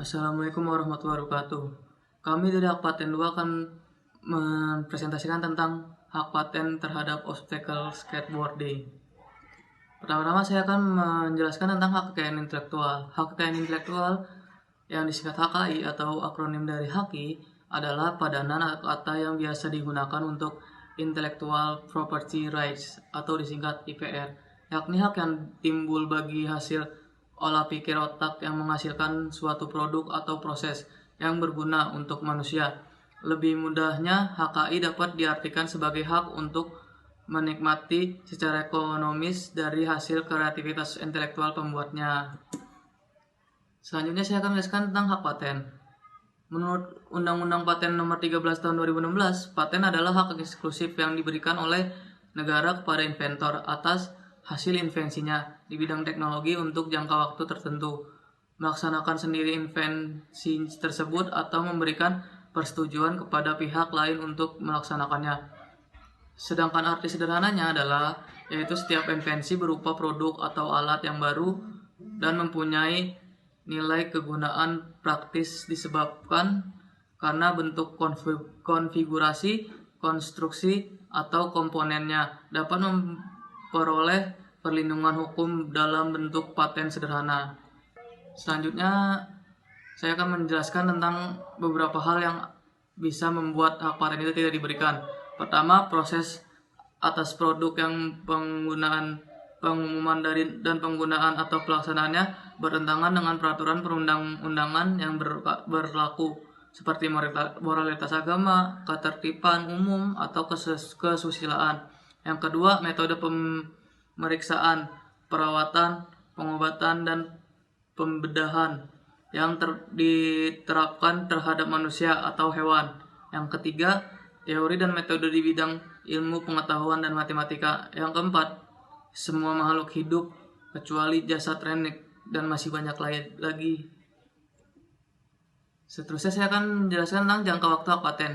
Assalamualaikum warahmatullahi wabarakatuh. Kami dari Hak Paten 2 akan mempresentasikan tentang hak paten terhadap obstacle skateboarding. Pertama-tama saya akan menjelaskan tentang hak kekayaan intelektual. Hak kekayaan intelektual yang disingkat HKI atau akronim dari HAKI adalah padanan kata yang biasa digunakan untuk Intellectual Property Rights atau disingkat IPR, yakni hak yang timbul bagi hasil olah pikir otak yang menghasilkan suatu produk atau proses yang berguna untuk manusia. Lebih mudahnya, HKI dapat diartikan sebagai hak untuk menikmati secara ekonomis dari hasil kreativitas intelektual pembuatnya. Selanjutnya saya akan menjelaskan tentang hak paten. Menurut Undang-Undang Paten Nomor 13 Tahun 2016, paten adalah hak eksklusif yang diberikan oleh negara kepada inventor atas hasil invensinya di bidang teknologi untuk jangka waktu tertentu, melaksanakan sendiri invensi tersebut atau memberikan persetujuan kepada pihak lain untuk melaksanakannya. Sedangkan arti sederhananya adalah yaitu setiap invensi berupa produk atau alat yang baru dan mempunyai nilai kegunaan praktis disebabkan karena bentuk konfigurasi, konstruksi, atau komponennya dapat memperoleh perlindungan hukum dalam bentuk paten sederhana. Selanjutnya, saya akan menjelaskan tentang beberapa hal yang bisa membuat hak paten itu tidak diberikan. Pertama, proses atas produk yang pengumuman dan penggunaan atau pelaksanaannya bertentangan dengan peraturan perundang-undangan yang berlaku seperti moralitas agama, ketertiban umum, atau kesusilaan. Yang kedua, metode pemeriksaan, perawatan, pengobatan, dan pembedahan yang diterapkan terhadap manusia atau hewan. Yang ketiga, teori dan metode di bidang ilmu pengetahuan dan matematika. Yang keempat, semua makhluk hidup kecuali jasad renik, dan masih banyak lain lagi. Seterusnya saya akan menjelaskan tentang jangka waktu hak paten.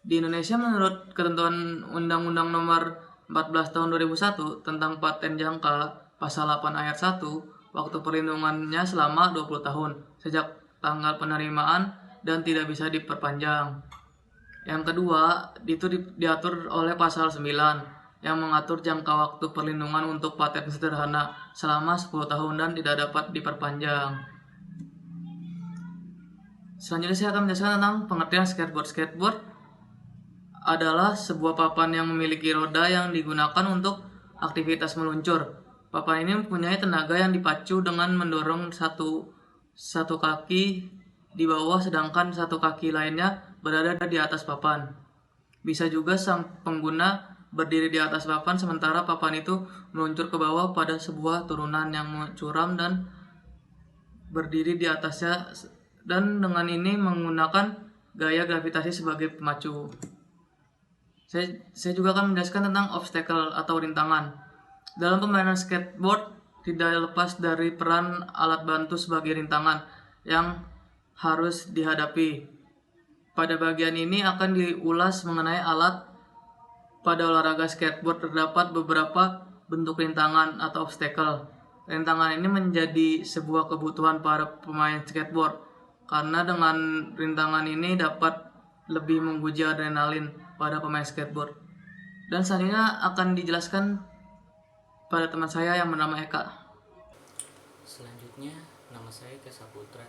Di Indonesia menurut ketentuan Undang-Undang Nomor 14 Tahun 2001 tentang paten jangka pasal 8 ayat 1, waktu perlindungannya selama 20 tahun sejak tanggal penerimaan dan tidak bisa diperpanjang. Yang kedua, itu diatur oleh pasal 9 yang mengatur jangka waktu perlindungan untuk paten sederhana selama 10 tahun dan tidak dapat diperpanjang. Selanjutnya saya akan menjelaskan tentang pengertian skateboard. Skateboard adalah sebuah papan yang memiliki roda yang digunakan untuk aktivitas meluncur. Papan ini mempunyai tenaga yang dipacu dengan mendorong satu kaki di bawah sedangkan satu kaki lainnya berada di atas papan. Bisa juga sang pengguna berdiri di atas papan sementara papan itu meluncur ke bawah pada sebuah turunan yang curam dan berdiri di atasnya, dan dengan ini menggunakan gaya gravitasi sebagai pemacu. Saya juga akan menjelaskan tentang obstacle atau rintangan. Dalam permainan skateboard tidak lepas dari peran alat bantu sebagai rintangan yang harus dihadapi. Pada bagian ini akan diulas mengenai alat. Pada olahraga skateboard terdapat beberapa bentuk rintangan atau obstacle. Rintangan ini menjadi sebuah kebutuhan para pemain skateboard karena dengan rintangan ini dapat lebih menguji adrenalin pada pemain skateboard. Dan selanjutnya akan dijelaskan pada teman saya yang bernama Eka. Selanjutnya, nama saya Eka Saputra.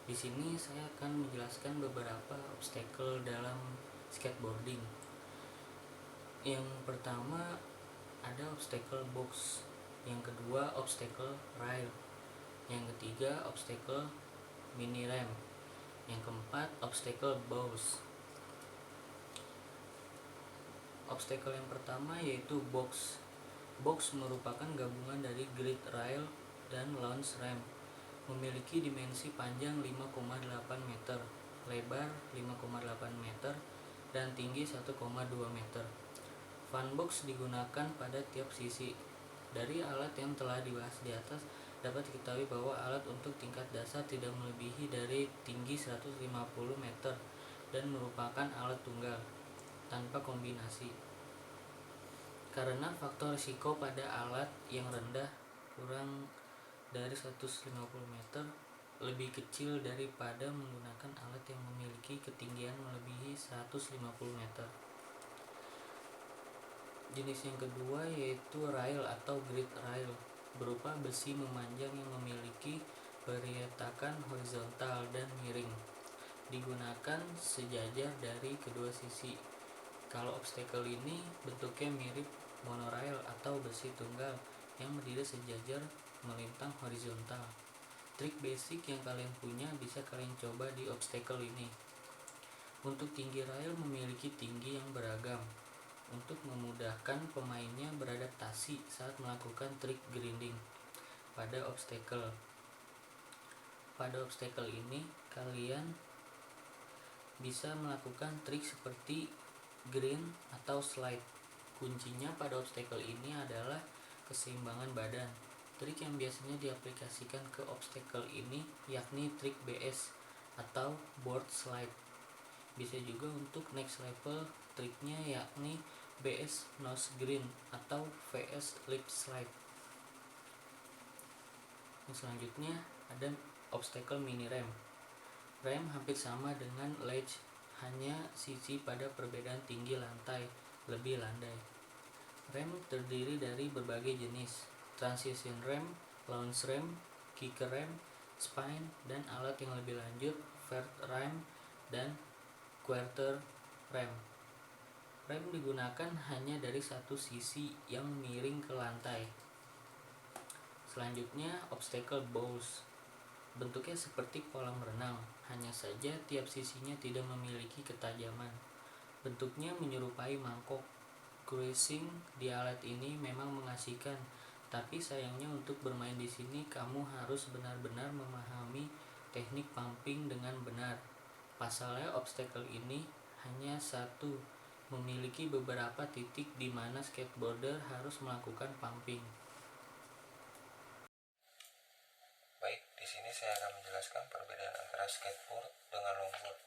Di sini saya akan menjelaskan beberapa obstacle dalam skateboarding. Yang pertama ada obstacle box, yang kedua obstacle rail, yang ketiga obstacle mini ramp, yang keempat obstacle bows. Obstacle yang pertama yaitu box. Box merupakan gabungan dari grid rail dan launch ramp. Memiliki dimensi panjang 5,8 meter, lebar 5,8 meter, dan tinggi 1,2 meter. Funbox digunakan pada tiap sisi. Dari alat yang telah dibahas di atas, dapat diketahui bahwa alat untuk tingkat dasar tidak melebihi dari tinggi 150 meter dan merupakan alat tunggal, tanpa kombinasi. Karena faktor risiko pada alat yang rendah kurang dari 150 meter, lebih kecil daripada menggunakan alat yang memiliki ketinggian melebihi 150 meter. Jenis yang kedua yaitu rail atau grid rail, berupa besi memanjang yang memiliki perletakan horizontal dan miring, digunakan sejajar dari kedua sisi. Kalau obstacle ini bentuknya mirip monorail atau besi tunggal yang berdiri sejajar melintang horizontal. Trik basic yang kalian punya bisa kalian coba di obstacle ini. Untuk tinggi rail memiliki tinggi yang beragam untuk memudahkan pemainnya beradaptasi saat melakukan trik grinding pada obstacle. Pada obstacle ini kalian bisa melakukan trik seperti grind atau slide. Kuncinya pada obstacle ini adalah keseimbangan badan. Trik yang biasanya diaplikasikan ke obstacle ini yakni trik BS atau board slide. Bisa juga untuk next level triknya yakni BS nose grind atau VS lip slide. Selanjutnya ada obstacle mini ramp. Ramp hampir sama dengan ledge, hanya sisi pada perbedaan tinggi lantai lebih landai. Ramp terdiri dari berbagai jenis: transition ramp, launch ramp, kicker ramp, spine, dan alat yang lebih lanjut, vert ramp dan quarter ramp. Rem digunakan hanya dari satu sisi yang miring ke lantai. Selanjutnya obstacle bows. Bentuknya seperti kolam renang, hanya saja tiap sisinya tidak memiliki ketajaman. Bentuknya menyerupai mangkok. Cruising di alat ini memang mengasihkan, tapi sayangnya untuk bermain di sini kamu harus benar-benar memahami teknik pumping dengan benar. Pasalnya obstacle ini hanya satu, memiliki beberapa titik di mana skateboarder harus melakukan pumping. Baik, di sini saya akan menjelaskan perbedaan antara skateboard dengan longboard.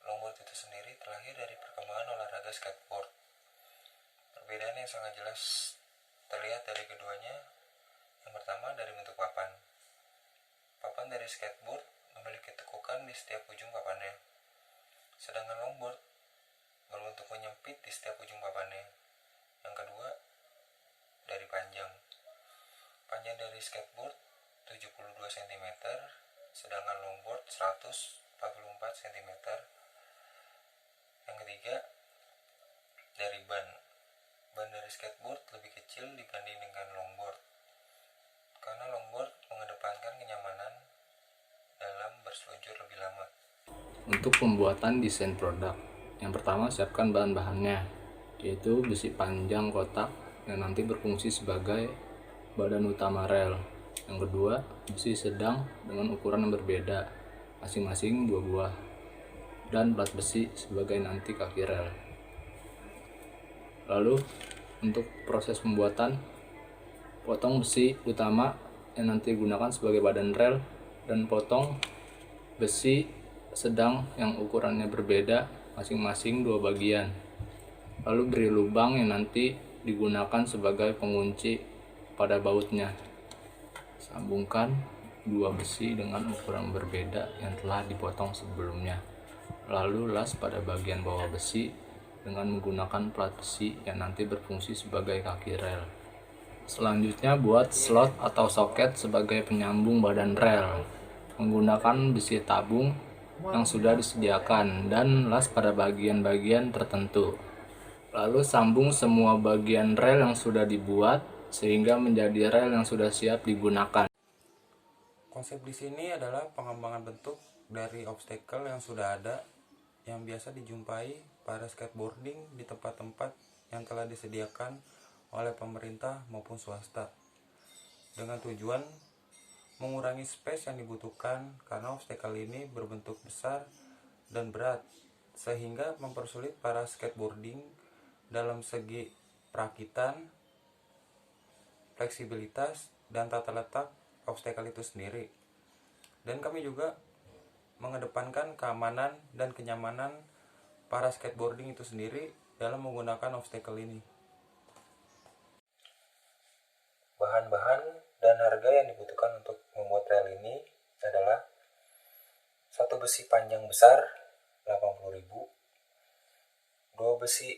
Longboard itu sendiri terlahir dari perkembangan olahraga skateboard. Perbedaan yang sangat jelas terlihat dari keduanya. Yang pertama dari bentuk papan. Papan dari skateboard memiliki tekukan di setiap ujung papannya, sedangkan longboard berbentuk menyempit di setiap ujung papannya. Yang kedua, dari panjang. Panjang dari skateboard 72 cm, sedangkan longboard 144 cm. Yang ketiga, dari ban. Ban dari skateboard lebih kecil dibanding dengan longboard, karena longboard mengedepankan kenyamanan dalam berseluncur lebih lama. Untuk pembuatan desain produk, yang pertama siapkan bahan-bahannya, yaitu besi panjang kotak yang nanti berfungsi sebagai badan utama rel. Yang kedua, besi sedang dengan ukuran yang berbeda, masing-masing 2 buah, dan plat besi sebagai nanti kaki rel. Lalu untuk proses pembuatan, potong besi utama yang nanti digunakan sebagai badan rel, dan potong besi sedang yang ukurannya berbeda, masing-masing 2 bagian. Lalu beri lubang yang nanti digunakan sebagai pengunci pada bautnya. Sambungkan 2 besi dengan ukuran berbeda yang telah dipotong sebelumnya. Lalu las pada bagian bawah besi dengan menggunakan plat besi yang nanti berfungsi sebagai kaki rel. Selanjutnya buat slot atau soket sebagai penyambung badan rel menggunakan besi tabung yang sudah disediakan dan las pada bagian-bagian tertentu. Lalu sambung semua bagian rel yang sudah dibuat sehingga menjadi rel yang sudah siap digunakan. Konsep di sini adalah pengembangan bentuk dari obstacle yang sudah ada, yang biasa dijumpai pada skateboarding di tempat-tempat yang telah disediakan oleh pemerintah maupun swasta, dengan tujuan mengurangi space yang dibutuhkan karena obstacle ini berbentuk besar dan berat, sehingga mempersulit para skateboarding dalam segi perakitan, fleksibilitas, dan tata letak obstacle itu sendiri. Dan kami juga mengedepankan keamanan dan kenyamanan para skateboarding itu sendiri dalam menggunakan obstacle ini. Bahan-bahan dan harga yang dibutuhkan untuk membuat rel ini besi panjang besar 80.000, 2 besi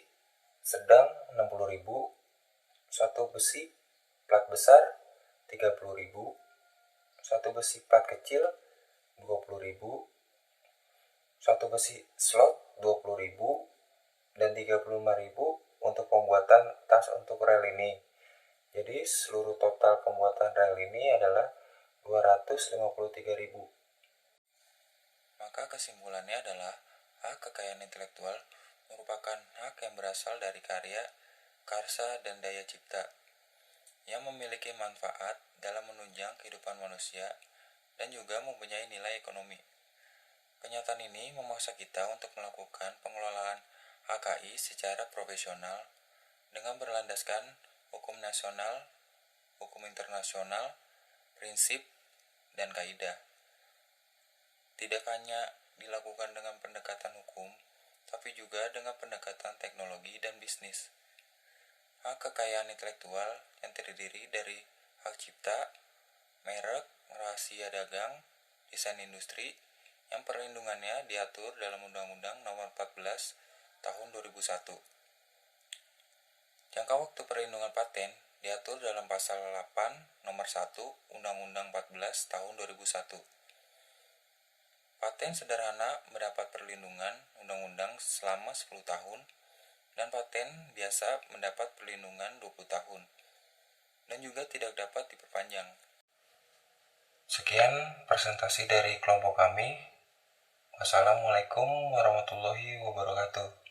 sedang 60.000, 1 besi plat besar 30.000, 1 besi plat kecil 20.000, 1 besi slot 20.000, dan 35.000 untuk pembuatan tas untuk rel ini. Jadi seluruh total pembuatan rel ini adalah 253.000. Maka kesimpulannya adalah hak kekayaan intelektual merupakan hak yang berasal dari karya, karsa, dan daya cipta yang memiliki manfaat dalam menunjang kehidupan manusia dan juga mempunyai nilai ekonomi. Kenyataan ini memaksa kita untuk melakukan pengelolaan HKI secara profesional dengan berlandaskan hukum nasional, hukum internasional, prinsip, dan kaidah. Tidak hanya dilakukan dengan pendekatan hukum, tapi juga dengan pendekatan teknologi dan bisnis. Hak kekayaan intelektual yang terdiri dari hak cipta, merek, rahasia dagang, desain industri, yang perlindungannya diatur dalam Undang-Undang Nomor 14 Tahun 2001. Jangka waktu perlindungan paten diatur dalam Pasal 8 Nomor 1 Undang-Undang 14 Tahun 2001. Paten sederhana mendapat perlindungan undang-undang selama 10 tahun dan paten biasa mendapat perlindungan 20 tahun dan juga tidak dapat diperpanjang. Sekian presentasi dari kelompok kami. Wassalamualaikum warahmatullahi wabarakatuh.